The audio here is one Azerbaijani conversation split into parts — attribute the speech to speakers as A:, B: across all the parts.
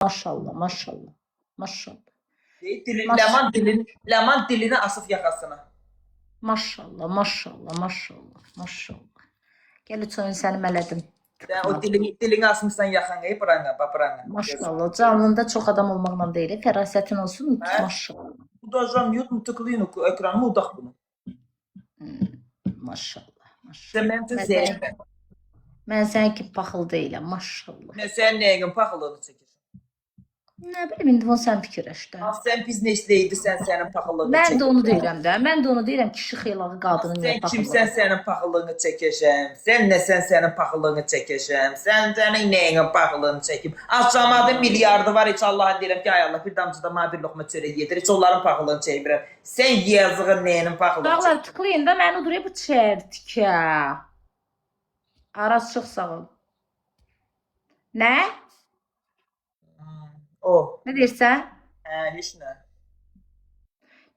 A: Maşallah, maşallah, maşallah,
B: Leman dilini asıb yaxasına.
A: maşallah, maşallah, maşallah, maşallah. Gəl üçün səni mələdim.
B: Sən o dilini asmışsan yaxana, buranğa.
A: Maşallah, canlında çox adam olmaqla deyil, fərasətin olsun,
B: Hə?
A: maşallah.
B: Udajam, mute, tıklayın ekranımı, udaq bunu.
A: Maşallah,
B: Sən
A: maşallah.
B: mənim üçün zəifəm.
A: Mən sənin kimi paxıl deyiləm, maşallah.
B: Mən sənin nəyin paxıllığını çəkirəm.
A: Nə bilim, indi bunu sən fikirləşdə.
B: Sən biznesdəydi, sən sənin paxıllığını çəkirəm.
A: Mən də onu deyirəm də. Mən də onu deyirəm ki, kişi xeylağı qadının niyə
B: Sən
A: paxıllığı.
B: kimsən sənin paxıllığını çəkəcəm. Sən nəsən sənin paxıllığını çəkəcəm. Sən sənin nəyin paxıllığını çəkim. Açamadın milyardı var, heç Allah'a deyirəm ki, ay Allah, bir damcıda mənə bir loxma çörək yedir. Heç onların paxıllığını çəkmirəm. Sən yazığın nəyin paxıllığını çəkirəm.
A: Dağlar tıklayın da məni duraya bu çərtikə. Araz çox sağ ol. Nə?
B: O.
A: Nə deyirsən?
B: Heç nə.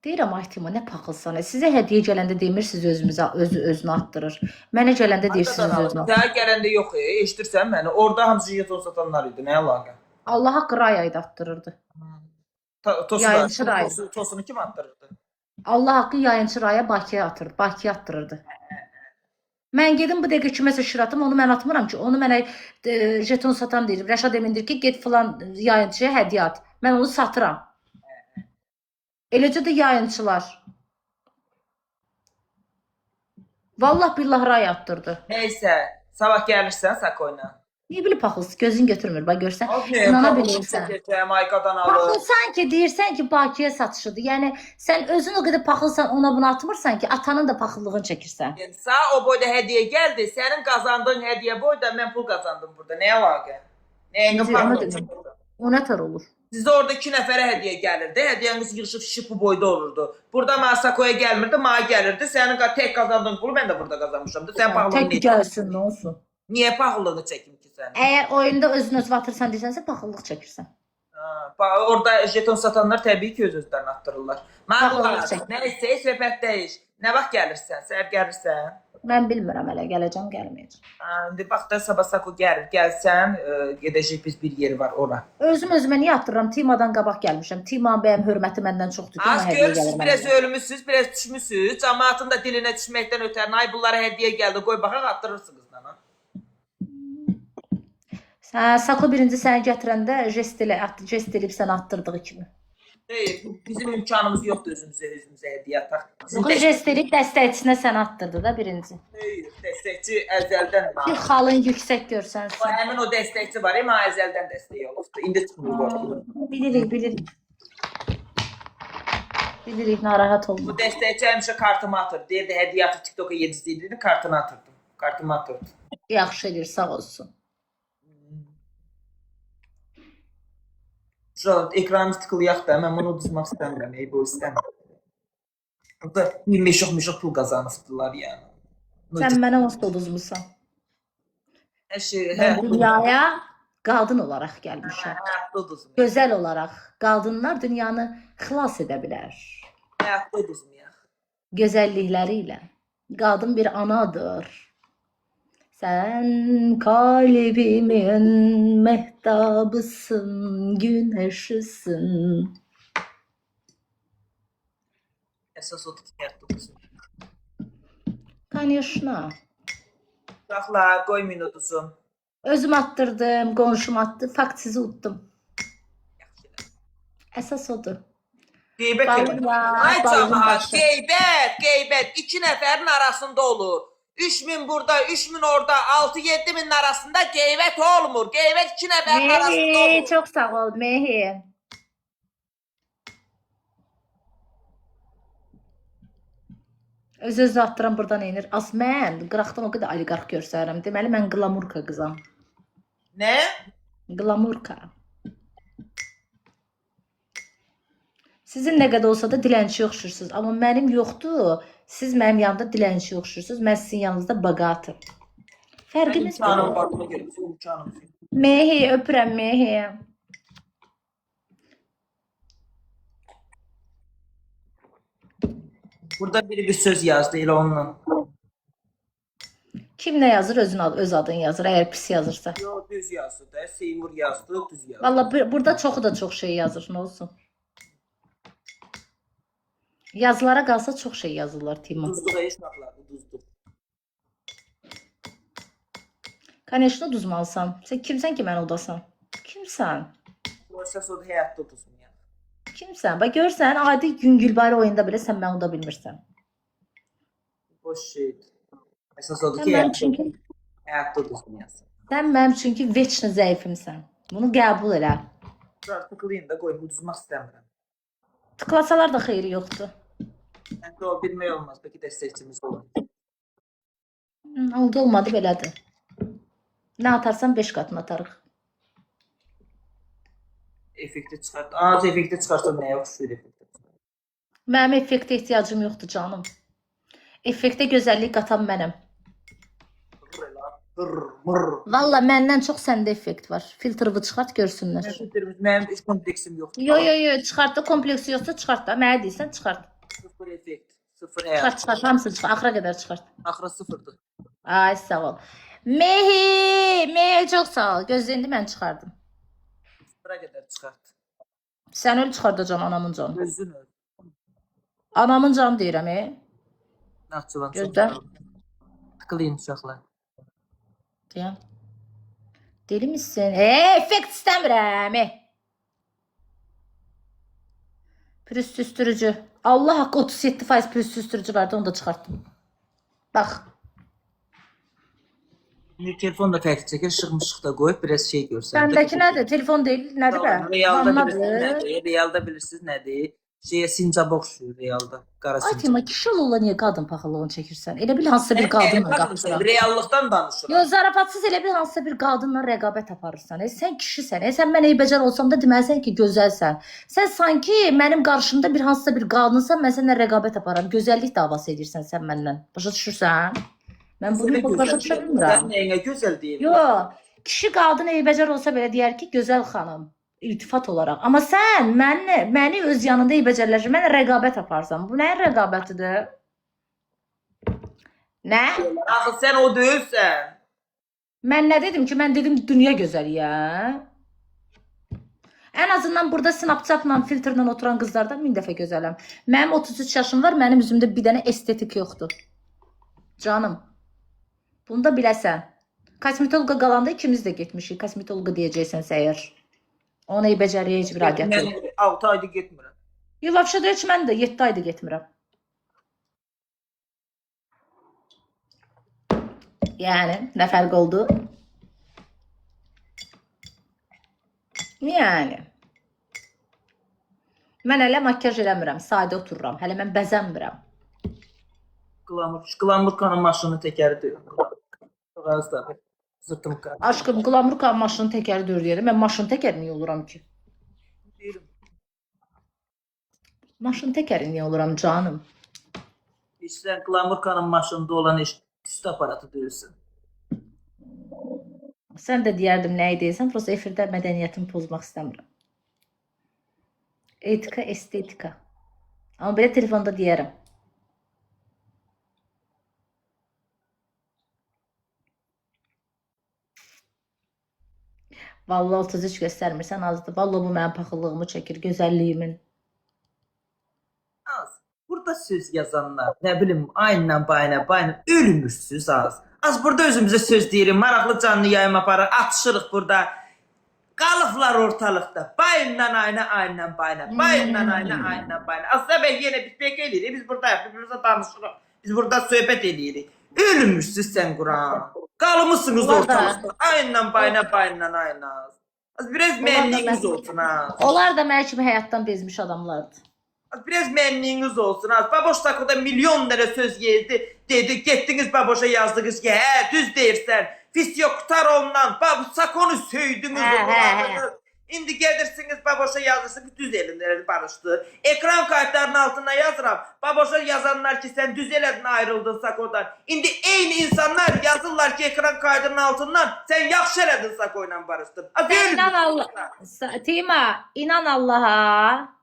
A: Deyirəm, Aytima, nə paxılsan. Sizə hədiyyə gələndə demirsiniz özünü atdırır. Mənə gələndə deyirsiniz özünü atdırır.
B: Sənə gələndə yox, eşidirsən məni. Orada hamısı jeton satanlar idi, nə əlaqə?
A: Allah haqqı ray ayda atdırırdı. Yayınçı ray.
B: Tosunu kim attırırdı?
A: Allah haqqı yayınçı raya Bakıya atdırırdı. Mən gedim bu dəqiqə kiməsə şiratım, onu mən atmıram ki. Onu mənə jeton satan deyir. Rəşad emindir ki, get filan yayınçıya hədiyyə at. Mən onu satıram. Eləcə də yayınçılar. Vallah billah ray atdırdı.
B: Neysə, sabah gəlirsən Sakoyla.
A: Niyə bilib paxılsın? Gözün götürmür. Bax görsən, inana bilirsən. Paxıl sanki deyirsən ki, Bakıya satışıdır. Yəni, sən özün o qədər paxılsan, ona bunu atmırsan ki, atanın da paxıllığını çəkirsən.
B: Sağ o boyda hədiyyə gəldi. Sənin qazandığın hədiyyə boyda mən pul qazandım burada. Nə əlaqə? Nəyinə paxıllığını?
A: O nə tər olur?
B: Sizdə orada 2 nəfərə hədiyyə gəlirdi. Hədiyyəniz yığışıb şişib bu boyda olurdu. Burada mənə Sakoya gəlmirdi, mənə gəlirdi. Sənin tək qazandığın pulu mən də burada qazanmışam. Sən paxıllığını
A: tək gəlsin, nə olsun?
B: Niyə paxıllığını çəkim ki sən?
A: Əgər oyunda özünü atırsan desənsə, paxıllıq çəkirsən.
B: Orada jeton satanlar təbii ki öz-özlərini atdırırlar. Nəysə, söhbət dəyiş. Nə vaxt gəlirsən? Səhər gəlirsən?
A: Mən bilmirəm hələ, gələcəm, gəlməyəcəm.
B: İndi bax da sabah Sako gəlsən, gedəcək biz bir yeri var ora.
A: Özümə niyə atdırıram? Timadan qabaq gəlmişəm. Timan bəyəm hörməti məndən çoxdur ki, ona hədiyyə gəlir mənə.
B: Biraz ölmüsünüz, biraz düşmüsünüz. Cəmaatın da dilinə düşməkdən ötər. Ay bunlara hədiyyə gəldi, qoy baxaq atdırırsınız.
A: Sako birinci səni gətirəndə jest eləyib səni atdırdığı kimi.
B: Bizim imkanımız yoxdur özümüzə hədiyyə ataq.
A: Jest eləyib dəstəkçisinə səni atdırdı da birinci.
B: Dəstəkçi əzəldən var.
A: Bir xalın yüksək görsənsin.
B: Həmin o dəstəkçi var, amma əzəldən dəstəyi olubdur. İndi çıxmır.
A: Bilirik. Bilirik, narahat olma.
B: Bu dəstəkçi həmişə kartımı atır. Deyirdi, hədiyyə atır, TikTok-a yedizliydi, kartını atırdım. Kartımı atırdı.
A: Yaxşı edir, sağ olsun.
B: Ekranımız tıkılayaq da, mən bunu uduzmaq istəmirəm, bu istəmirəm. Burada 25 pul qazanıbdılar yəni.
A: Sən mənə olsa uduzmuşsan.
B: Mən
A: dünyaya qadın olaraq gəlmişəm. Gözəl olaraq. Qadınlar dünyanı xilas edə bilər.
B: Həyatda uduzmayaq.
A: Gözəllikləri ilə. Qadın bir anadır. Sen kalbimin mehtabısın, güneşisin.
B: Əsas odur ki, həyatda uduzun.
A: Конечно.
B: Baxla, qoymayın uduzun.
A: Özüm attırdım, qonşum attı, fakt sizi utdum. Əsas odur.
B: Qeybət elədim. Ay cəmaat, qeybət. 2 nəfərin arasında olur. 3000 burada, 3000 orada, 6-7 min arasında qeybət olmur. Qeybət 2 nəfərin arasında olur.
A: Mehi, çox sağ ol, Mehi. Öz-özü atdıram buradan inir. Az mən qıraqdan o qədər oliqarx görsənirəm. Deməli, mən qlamurka qızam.
B: Nə?
A: Qlamurka. Sizin nə qədər olsa da dilənçiyə oxşursunuz. Amma mənim yoxdur. Siz mənim yanımda dilənçiyə oxşursunuz. Mən sizin yanınızda baqatım. Fərqimiz
B: var.
A: Mehi, öpürəm Mehi.
B: Burada biri bir söz yazdı elə onunla.
A: Kim nə yazır öz adını yazır, əgər pis yazırsa.
B: Yo, düz yazdı da. Seymur yazdı, düz yazdı.
A: Valla burada çoxu da çox şey yazır, nə olsun. Yazılara qalsa çox şey yazırlar Timo.
B: Duzluğa heç vaxtlarda duzluq.
A: Конечно, duzmalısan. Sən kimsən ki mən odasan? Kimsən?
B: Oysa o da həyatda duzmuyor.
A: Kimsən? Bax görsən, adi Güngülbari oyunda belə sən mən oda bilmirsən.
B: Boş şeydir. Əsas odur
A: Sən
B: ki,
A: mənim üçün ki,
B: həyatda duzmuyorsun.
A: sən mənim üçün ki, veçnə zəifimsən. Bunu qəbul elə.
B: Tıklayın da qoyun, uduzmaq istəmirəm.
A: Tıklasalar da xeyri yoxdur.
B: Məndə o bilmək olmaz, bəlkə dəstəkçimiz olur.
A: Oldu olmadı belədir. Nə atarsan 5 qatını atarıq.
B: Effekti çıxart. Az effekti çıxarsa nəyə oxşuyur effekti?
A: Mənim effektə ehtiyacım yoxdur canım. Effektə gözəllik qatan mənəm. Valla məndən çox səndə effekt var. Filtrını çıxart görsünlər.
B: Mənim heç kompleksim yoxdur.
A: Yo, çıxart da kompleksi yoxsa çıxart da. Mənə deyirsən çıxart.
B: Sıfır effekt, sıfır
A: Çıxart,
B: həyat.
A: hamısını çıxart. Axıra qədər çıxart.
B: Axıra sıfırdır.
A: Ay sağ ol. Mehi çox sağ ol. Gözləndi mən çıxardım.
B: Sıfıra qədər çıxart.
A: Sən öl çıxardacağım anamın canı.
B: Özün öl.
A: Anamın canı deyirəm,
B: Naxçıvan
A: Gözlə.
B: Tıklayın uşaqlar.
A: Deyəm. Deli misin? Effekt istəmirəm. Pürüzsüzdürücü. Allah haqqı 37% pürüzsüzdürücü vardı, onu da çıxartdım. Bax.
B: Telefon da fərq çəkir, işıq-mışıq da qoyub biraz şey görsən.
A: Səndəki nədir? Telefon deyil, nədir bə?
B: Realda bilirsiniz
A: Vannadır.
B: nədir? Realda bilirsiniz nədir? Şeyə sincaba oxşuyur realda. Qara
A: Ay
B: sincab.
A: Tima, kişi ola niyə qadın paxıllığını çəkirsən? Elə bil hansısa bir qadınla qapışırsan.
B: Reallıqdan danışıram.
A: Yo, zarafatsız elə bil hansısa bir qadınla rəqabət aparırsan. Sən kişisən. Sən mən eybəcər olsam da deməlisən ki, gözəlsən. Sən sanki mənim qarşımda bir hansısa bir qadınsan, mən səninlə rəqabət aparıram. Gözəllik davası edirsən sən məndən. Başa düşürsən? Mən bunu başa düşə bilmirəm.
B: Nəyinə gözəl deyil.
A: Yo, kişi qadın eybəcər olsa belə deyər ki, gözəl xanım. İltifat olaraq. Amma sən məni öz yanında eybəcərləşir. Mən rəqabət aparsan. Bu nəyin rəqabətidir? Nə?
B: Axı sən o deyilsən.
A: Mən nə dedim ki? Mən dedim dünya gözəliyəm. Ən azından burada Snapchat-la, filtrlə oturan qızlardan 1000 dəfə gözələm. Mənim 33 yaşım var, mənim üzümdə bir dənə estetik yoxdur. Canım. Bunu da biləsən. Kosmetoloqa qalanda ikimiz də getmişik. Kosmetoloqa deyəcəksən əgər. Ona eybəcəriyə heç bir adət yox.
B: Mən 6 ayda getmirəm.
A: Yo, vəbşə də heç mən də 7 ayda getmirəm. Yəni, nə fərq oldu? Yəni. Mən hələ makyaj eləmirəm, sadə otururam. Hələ mən bəzənmirəm.
B: Glamurkanın maşını təkəri deyil. Çox az da. Zırtım qar.
A: Aşkım, Glamurkanın maşının təkəri dördüyədir. Mən maşının təkəri niyə oluram ki?
B: Deyirəm.
A: Maşının təkəri niyə oluram canım?
B: Sən Glamurkanın maşında olan tüstü aparatı deyirsən.
A: Sən də deyərdim nəyi deyirsən, prosta efirdə mədəniyyətimi pozmaq istəmirəm. Etika, estetika. Amma belə telefonda deyərəm. Vallahi 33 göstərmirsən azdır. Vallahi bu mənim paxıllığımı çəkir, gözəlliyimin.
B: Az. Burada söz yazanlar, nə bilim, ayınla bayına ölmüşsüz az. Az burada özümüzə söz deyirim, maraqlı canlı yayım aparır, atışırıq burada. Qalıqlar ortalıqda. Bayından ayına bayına. Bayından ayına bayına. Aslında ben yenə bitmək eləyirik. Biz burada birbirimizə danışırıq. Biz burada söhbət eləyirik. Ölmüşsüz sən Quran. Qalmışsınız ortalıqda. Ayından ayına. Az biraz mənliyiniz olsun ha.
A: Onlar da mənim kimi həyatdan bezmiş adamlardır.
B: Biraz mənliyiniz olsun ha. Baboş Sako'da milyon dənə söz dedi. Getdiniz Baboş'a yazdınız ki, hə, düz deyirsən. Fisyoktarovla Baboş Sako'nu söydünüz. İndi gelirsiniz Baboş'a yazırsınız, düz elinleri barıştı. Ekran kayıtlarının altına yazıram. Baboş'a yazanlar ki sen düz elədin ayrıldın Sako'dan. İndi eyni insanlar yazırlar ki ekran kaydının altından sen yaxşı elədin Sako'yla barıştın.
A: İnan Allah. Tima, inan Allah'a.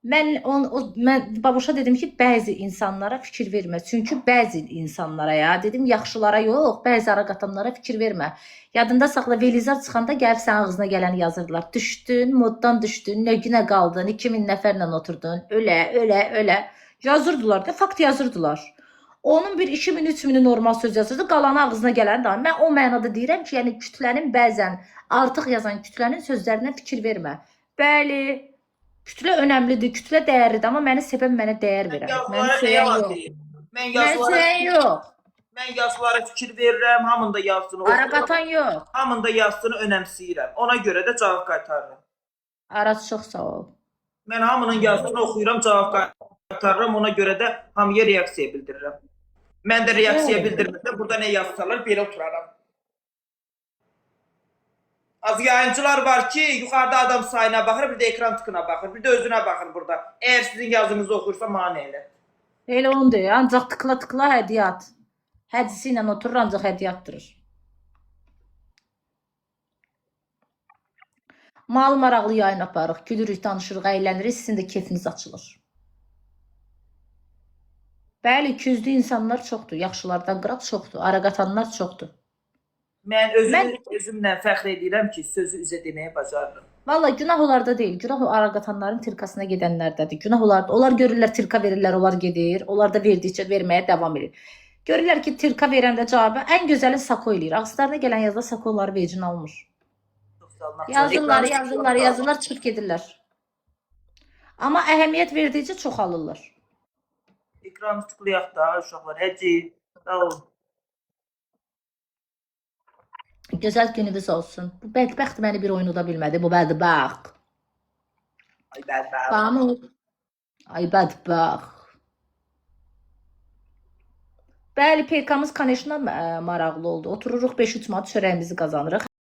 A: Mən Babuşa dedim ki, bəzi insanlara fikir vermə. Çünki bəzi insanlara ya, dedim yaxşılara yox, bəzi ara qatanlara fikir vermə. Yadında saxla, Velizar çıxanda gəlib sənin ağzına gələni yazırdılar. Düşdün, moddan düşdün, nə günə qaldın, 2000 nəfərlə oturdun, ölə. Yazırdılar da, fakt yazırdılar. Onun bir 2000, 3000 normal söz yazırdı, qalanı ağzına gələni də. Mən o mənada deyirəm ki, yəni kütlənin bəzən artıq yazan kütlənin sözlərinə fikir vermə. Bəli, kütlə önəmlidir, kütlə dəyərlidir, amma məni sevən mənə dəyər
B: Mən
A: verər.
B: yazılara
A: Məni
B: nə
A: sevən
B: yalan
A: yox.
B: deyim?
A: Məni sevən yox.
B: Mən yazılara fikir verirəm, hamında yazsını
A: Ara
B: oxuyuram,
A: qatan yox.
B: hamında yazsını önəmsəyirəm. Ona görə də cavab qaytarıram.
A: Araz çox sağ ol.
B: Mən hamının yazısını oxuyuram, cavab qaytarıram. Ona görə də hamıya reaksiya bildirirəm. Mən də reaksiya bildirməsəm, burada nə yazsalar, belə oturaram. Az yayıncılar var ki, yuxarıda adam sayına baxır, bir də ekran tıkına baxır, bir də özünə baxır burada. Əgər sizin yazınızı oxuyursa, mənə elə.
A: Elə onu deyir, ancaq tıkla hədiyyə at. Hədisi ilə oturur, ancaq hədiyyə atdırır. Mal maraqlı yayın aparıq, gülürük, danışırıq, əylənirik, sizin də keyfiniz açılır. Bəli, küzdü insanlar çoxdur, yaxşılardan qıraq çoxdur, ara qatanlar çoxdur.
B: Mən özümlə fəxr edirəm ki, sözü üzə deməyə bacarırım.
A: Valla günah onlarda deyil, günah o ara qatanların tirkasına gedənlərdədir. Günah onlarda, onlar görürlər tirka verirlər, onlar gedir, onlar da verdikcə verməyə davam edir. Görürlər ki, tirka verəndə cavabı ən gözəli sako eləyir. Ağızlarına gələn yazda sako onları vecin almır. Yazırlar, çıxıb gedirlər. Amma əhəmiyyət verdikcə çoxalırlar.
B: Ekranı tıklayaq da uşaqlar. Həcə, sağ olun.
A: Gözəl gününüz olsun. Bu bədbəxt məni bir oyunuda bilmədi. Bu bədbəxt.
B: Ay bədbəxt.
A: Banu. Ay bədbəxt. Bəli, PK-mız konečlə maraqlı oldu. Otururuq 5-3 manat çörəyimizi qazanırıq.